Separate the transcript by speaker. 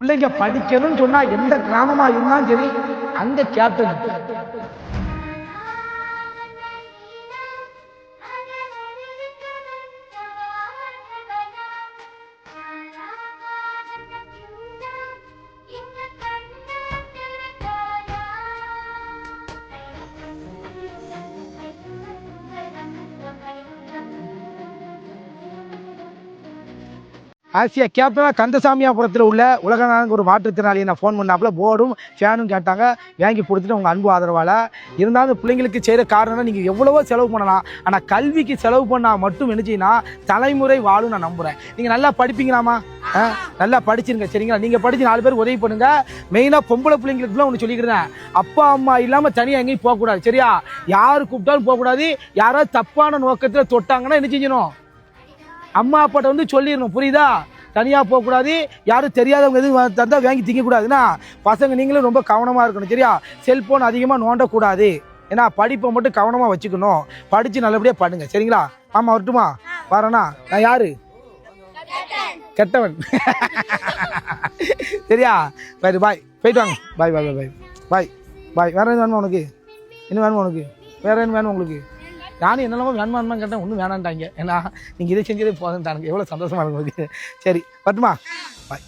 Speaker 1: பிள்ளைங்க படிக்கணும்னு சொன்னா எந்த கிராமமா இருந்தாலும் சரி அங்க கேப்டன். ஆசியா கேப்டனா கந்தசாமியாபுரத்தில் உள்ள உலகநாயகன் ஒரு மாற்றுத்திறனாளியை நான் ஃபோன் பண்ணாப்புல போர்டும் ஃபேனும் கேட்டாங்க, வாங்கி கொடுத்துட்டு உங்கள் அன்பு ஆதரவால். இருந்தாலும் பிள்ளைங்களுக்கு செய்கிற காரணம்னா நீங்கள் எவ்வளவோ செலவு பண்ணலாம், ஆனால் கல்விக்கு செலவு பண்ணால் மட்டும் நினச்சிங்கன்னா தலைமுறை வாழும் நான் நம்புகிறேன். நீங்கள் நல்லா படிப்பீங்களாமா? நல்லா படிச்சிருங்க சரிங்களா? நீங்கள் படித்து 4 பேர் உதவி பண்ணுங்கள். மெயினாக பொம்பளை பிள்ளைங்களுக்குலாம் ஒன்று சொல்லிக்கிறேன், அப்பா அம்மா இல்லாமல் தனியாக எங்கேயும் போகக்கூடாது சரியா? யார் கூப்பிட்டாலும் போகக்கூடாது. யாராவது தப்பான நோக்கத்தில் தொட்டாங்கன்னா என்ன செஞ்சணும்? அம்மா அப்பாட்ட வந்து சொல்லிடணும், புரியுதா? தனியாக போகக்கூடாது. யாரும் தெரியாதவங்க எதுவும் தந்தால் வாங்கி திங்கக்கூடாதுன்னா பசங்க நீங்களும் ரொம்ப கவனமாக இருக்கணும் சரியா? செல்ஃபோன் அதிகமாக நோண்டக்கூடாது. ஏன்னா படிப்பை மட்டும் கவனமாக வச்சுக்கணும். படித்து நல்லபடியாக பண்ணுங்க சரிங்களா? ஆமாம் வரட்டுமா? வரேண்ணா. நான் யாரு? கெட்டவன். சரியா? பாய் பாய், போயிட்டு வாங்க. பாய் பாய் பாய் பாய் பாய். வேறு என்ன வேணுமா உனக்கு? இன்னும் வேணுமா உனக்கு? வேறு என்ன வேணும் உங்களுக்கு? நானும் என்னெல்லாமோ வேணுமா கேட்டேன், ஒன்றும் வேணான்ட்டாங்க. ஏன்னா நீங்கள் இதை செஞ்சதே போதுன்ட்டானுங்க. எவ்வளோ சந்தோஷமாக இருக்கும் உங்களுக்கு. சரி வரட்டுமா? பாய்.